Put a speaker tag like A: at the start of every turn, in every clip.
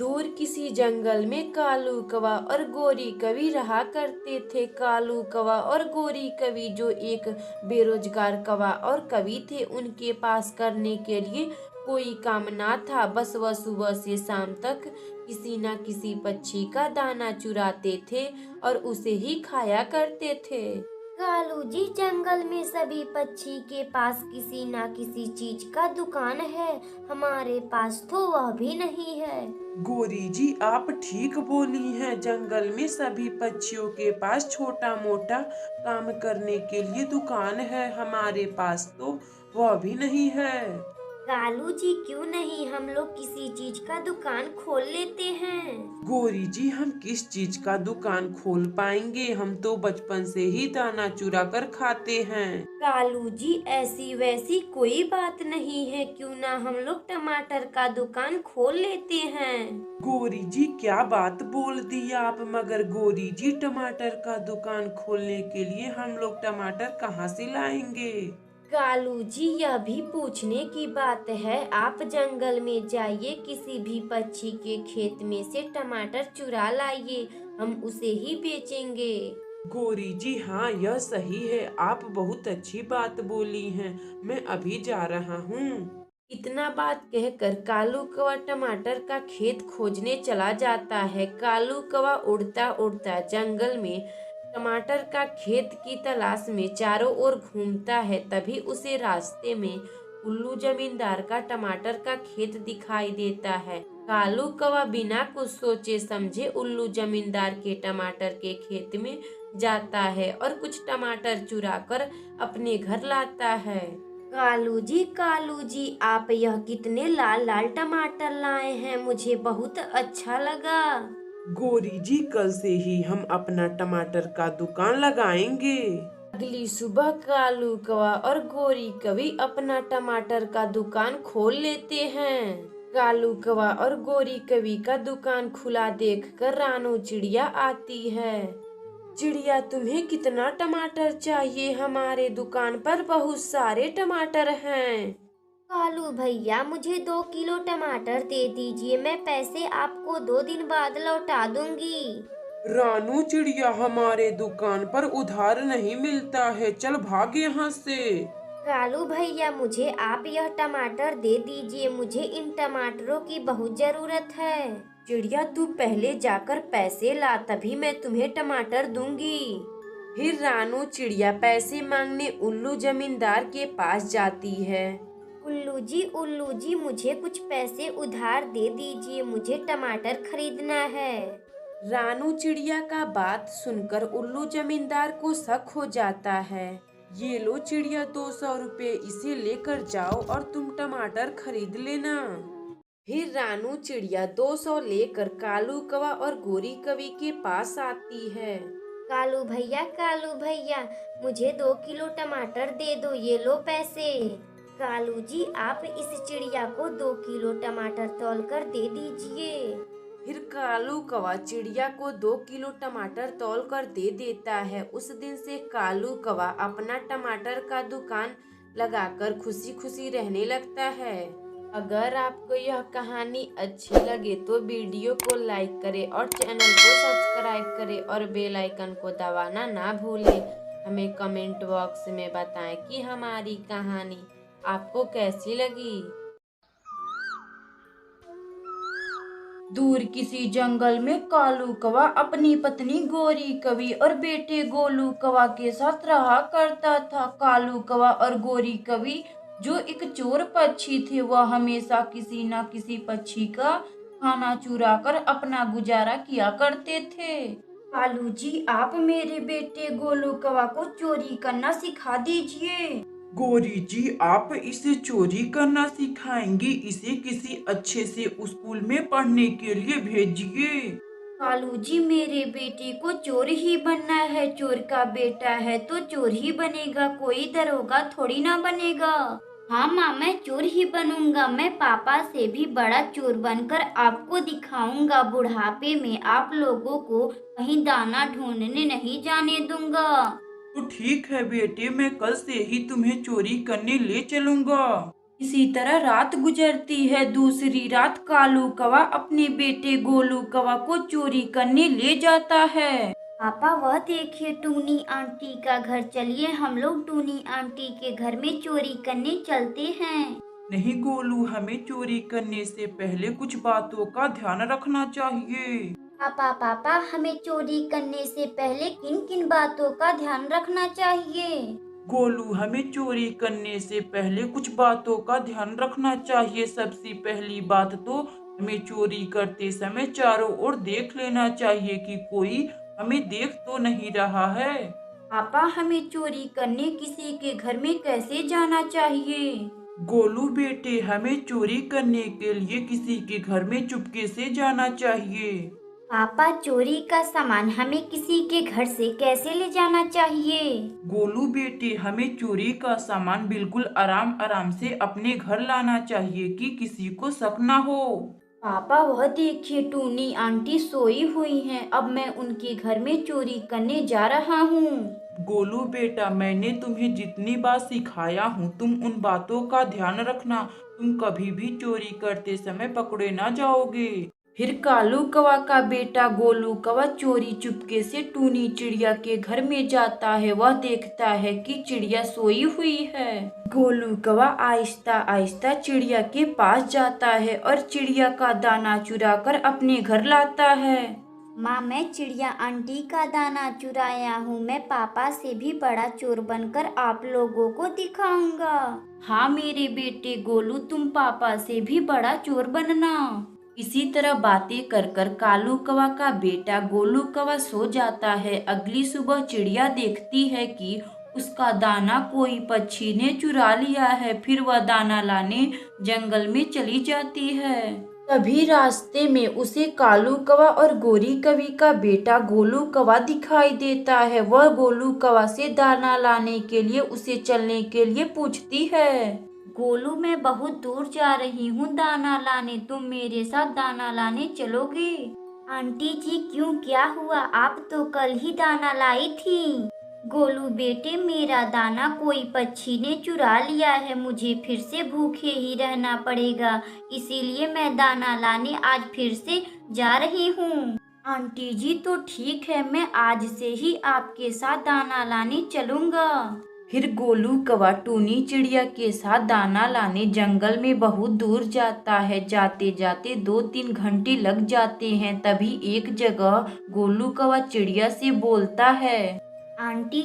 A: दूर किसी जंगल में कालू कौवा और गोरी कवि रहा करते थे। कालू कौवा और गोरी कवि जो एक बेरोजगार कौवा और कवि थे, उनके पास करने के लिए कोई काम ना था। बस वह सुबह से शाम तक किसी न किसी पक्षी का दाना चुराते थे और उसे ही खाया करते थे।
B: कालू जी, जंगल में सभी पक्षी के पास किसी ना किसी चीज का दुकान है। हमारे पास तो वह भी नहीं है।
C: गोरी जी, आप ठीक बोली हैं। जंगल में सभी पक्षियों के पास छोटा मोटा काम करने के लिए दुकान है। हमारे पास तो वह भी नहीं है।
B: कालू जी, क्यों नहीं हम लोग किसी चीज का दुकान खोल लेते हैं।
C: गोरी जी, हम किस चीज का दुकान खोल पाएंगे? हम तो बचपन से ही दाना चुरा कर खाते हैं।
B: कालू जी, ऐसी वैसी कोई बात नहीं है, क्यों ना हम लोग टमाटर का दुकान खोल लेते हैं।
C: गोरी जी, क्या बात बोल दी आप। मगर गोरी जी, टमाटर का दुकान खोलने के लिए हम लोग टमाटर कहाँ से लाएंगे?
B: कालू जी, यह भी पूछने की बात है। आप जंगल में जाइए, किसी भी पक्षी के खेत में से टमाटर चुरा लाइए, हम उसे ही बेचेंगे।
C: गोरी जी, हाँ, यह सही है। आप बहुत अच्छी बात बोली हैं। मैं अभी जा रहा हूँ।
A: इतना बात कहकर कालू कौवा टमाटर का खेत खोजने चला जाता है। कालू कौवा उड़ता उड़ता जंगल में टमाटर का खेत की तलाश में चारों ओर घूमता है। तभी उसे रास्ते में उल्लू जमींदार का टमाटर का खेत दिखाई देता है। कालू कौवा बिना कुछ सोचे समझे उल्लू जमींदार के टमाटर के खेत में जाता है और कुछ टमाटर चुरा कर अपने घर लाता है।
B: कालू जी, आप यह कितने लाल लाल टमाटर लाए हैं, मुझे बहुत अच्छा लगा।
C: गोरी जी, कल से ही हम अपना टमाटर का दुकान लगाएंगे।
A: अगली सुबह कालू कौवा और गोरी कवि अपना टमाटर का दुकान खोल लेते हैं। कालू कौवा और गोरी कवि का दुकान खुला देखकर रानू चिड़िया आती है। चिड़िया, तुम्हें कितना टमाटर चाहिए? हमारे दुकान पर बहुत सारे टमाटर हैं।
B: कालू भैया, मुझे 2 किलो टमाटर दे दीजिए, मैं पैसे आपको 2 दिन बाद लौटा दूंगी।
C: रानू चिड़िया, हमारे दुकान पर उधार नहीं मिलता है। चल भाग यहाँ से।
B: कालू भैया, मुझे आप यह टमाटर दे दीजिए, मुझे इन टमाटरों की बहुत जरूरत है।
A: चिड़िया, तू पहले जाकर पैसे ला, तभी मैं तुम्हें टमाटर दूंगी। फिर रानू चिड़िया पैसे मांगने उल्लू जमींदार के पास जाती है।
B: उल्लू जी, मुझे कुछ पैसे उधार दे दीजिए, मुझे टमाटर खरीदना है।
A: रानू चिड़िया का बात सुनकर उल्लू जमींदार को शक हो जाता है। ये लो चिड़िया, 200 रुपये, इसे लेकर जाओ और तुम टमाटर खरीद लेना। फिर रानू चिड़िया 200 लेकर कालू कौवा और गोरी कवि के पास आती है।
B: कालू भैया, मुझे 2 किलो टमाटर दे दो, ये लो पैसे। कालू जी, आप इस चिड़िया को 2 किलो टमाटर तौल कर दे दीजिए।
A: फिर कालू कौवा चिड़िया को 2 किलो टमाटर तौल कर दे देता है। उस दिन से कालू कौवा अपना टमाटर का दुकान लगाकर खुशी खुशी रहने लगता है। अगर आपको यह कहानी अच्छी लगे तो वीडियो को लाइक करें और चैनल को सब्सक्राइब करें और बेल आइकन को दबाना ना भूलें। हमें कमेंट बॉक्स में बताएं कि हमारी कहानी आपको कैसी लगी। दूर किसी जंगल में कालू कौवा अपनी पत्नी गोरी कवि और बेटे गोलू कौवा के साथ रहा करता था। कालू कौवा और गोरी कवि जो एक चोर पक्षी थे, वह हमेशा किसी न किसी पक्षी का खाना चुरा कर अपना गुजारा किया करते थे। कालू जी, आप मेरे बेटे गोलू कौवा को चोरी करना सिखा दीजिए।
C: गोरी जी, आप इसे चोरी करना सिखाएंगी? इसे किसी अच्छे से स्कूल में पढ़ने के लिए भेजिए।
B: कालू जी, मेरे बेटे को चोर ही बनना है, चोर का बेटा है तो चोर ही बनेगा, कोई दरोगा थोड़ी ना बनेगा। हाँ माँ, मैं चोर ही बनूंगा, मैं पापा से भी बड़ा चोर बनकर आपको दिखाऊंगा। बुढ़ापे में आप लोगों को कहीं दाना ढूंढने नहीं जाने दूंगा।
C: तो ठीक है बेटे, मैं कल से ही तुम्हें चोरी करने ले चलूंगा।
B: इसी तरह रात गुजरती है। दूसरी रात कालू कौवा अपने बेटे गोलू कौवा को चोरी करने ले जाता है। पापा वह देखिए टूनी आंटी का घर, चलिए हम लोग टूनी आंटी के घर में चोरी करने चलते हैं।
C: नहीं गोलू, हमें चोरी करने से पहले कुछ बातों का ध्यान रखना चाहिए।
B: पापा हमें चोरी करने से पहले किन किन बातों का ध्यान रखना चाहिए?
C: गोलू, हमें चोरी करने से पहले कुछ बातों का ध्यान रखना चाहिए। सबसे पहली बात तो हमें चोरी करते समय चारों ओर देख लेना चाहिए कि कोई हमें देख तो नहीं रहा है।
B: पापा हमें चोरी करने किसी के घर में कैसे जाना चाहिए?
C: गोलू बेटे, हमें चोरी करने के लिए किसी के घर में चुपके से जाना चाहिए।
B: पापा चोरी का सामान हमें किसी के घर से कैसे ले जाना चाहिए?
C: गोलू बेटे, हमें चोरी का सामान बिल्कुल आराम आराम से अपने घर लाना चाहिए कि किसी को शक ना हो।
B: पापा वह देखिए टूनी आंटी सोई हुई हैं। अब मैं उनके घर में चोरी करने जा रहा हूँ।
C: गोलू बेटा, मैंने तुम्हें जितनी बार सिखाया हूँ तुम उन बातों का ध्यान रखना। तुम कभी भी चोरी करते समय पकड़े ना जाओगे।
B: फिर कालू कौवा का बेटा गोलू कौवा चोरी चुपके से टूनी चिड़िया के घर में जाता है। वह देखता है कि चिड़िया सोई हुई है। गोलू कौवा आहिस्ता आहिस्ता चिड़िया के पास जाता है और चिड़िया का दाना चुरा कर अपने घर लाता है। माँ, मैं चिड़िया आंटी का दाना चुराया हूँ। मैं पापा से भी बड़ा चोर बनकर आप लोगों को दिखाऊंगा। हाँ मेरे बेटे गोलू, तुम पापा से भी बड़ा चोर बनना। इसी तरह बातें कर कर कालू कौवा का बेटा गोलू कौवा सो जाता है। अगली सुबह चिड़िया देखती है कि उसका दाना कोई पक्षी ने चुरा लिया है। फिर वह दाना लाने जंगल में चली जाती है। तभी रास्ते में उसे कालू कौवा और गोरी कवि का बेटा गोलू कौवा दिखाई देता है। वह गोलू कौवा से दाना लाने के लिए उसे चलने के लिए पूछती है। गोलू, मैं बहुत दूर जा रही हूँ दाना लाने, तुम मेरे साथ दाना लाने चलोगे? आंटी जी क्यों, क्या हुआ? आप तो कल ही दाना लाई थी। गोलू बेटे, मेरा दाना कोई पक्षी ने चुरा लिया है। मुझे फिर से भूखे ही रहना पड़ेगा, इसीलिए मैं दाना लाने आज फिर से जा रही हूँ। आंटी जी तो ठीक है, मैं आज से ही आपके साथ दाना लाने चलूँगा। फिर गोलू कौवा टूनी चिड़िया के साथ दाना लाने जंगल में बहुत दूर जाता है। जाते जाते 2-3 घंटे लग जाते हैं। तभी एक जगह गोलू कौवा चिड़िया से बोलता है। आंटी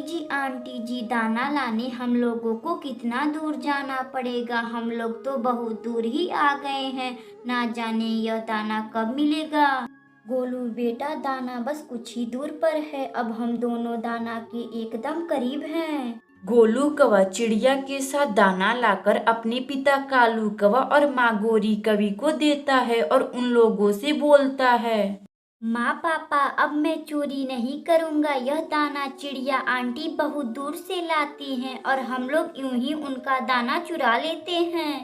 B: जी दाना लाने हम लोगों को कितना दूर जाना पड़ेगा? हम लोग तो बहुत दूर ही आ गए हैं, ना जाने यह दाना कब मिलेगा। गोलू बेटा, दाना बस कुछ ही दूर पर है। अब हम दोनों दाना के एकदम करीब हैं। गोलू कौवा चिड़िया के साथ दाना लाकर अपने पिता कालू कौवा और माँ गोरी कवि को देता है और उन लोगों से बोलता है। माँ पापा, अब मैं चोरी नहीं करूँगा। यह दाना चिड़िया आंटी बहुत दूर से लाती हैं और हम लोग यूं ही उनका दाना चुरा लेते हैं।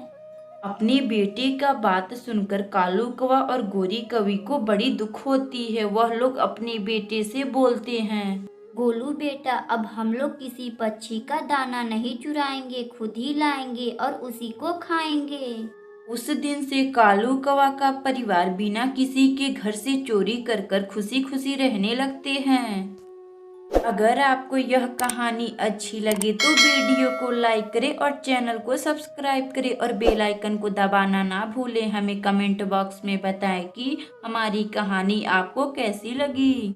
B: अपने बेटे का बात सुनकर कालू कौवा और गोरी कवि को बड़ी दुख होती है। वह लोग अपने बेटे से बोलते हैं। गोलू बेटा, अब हम लोग किसी पक्षी का दाना नहीं चुराएंगे, खुद ही लाएंगे और उसी को खाएंगे। उस दिन से कालू कौवा का परिवार बिना किसी के घर से चोरी कर कर खुशी खुशी रहने लगते हैं। अगर आपको यह कहानी अच्छी लगे तो वीडियो को लाइक करें और चैनल को सब्सक्राइब करें और बेल आइकन को दबाना ना भूलें। हमें कमेंट बॉक्स में बताएं कि हमारी कहानी आपको कैसी लगी।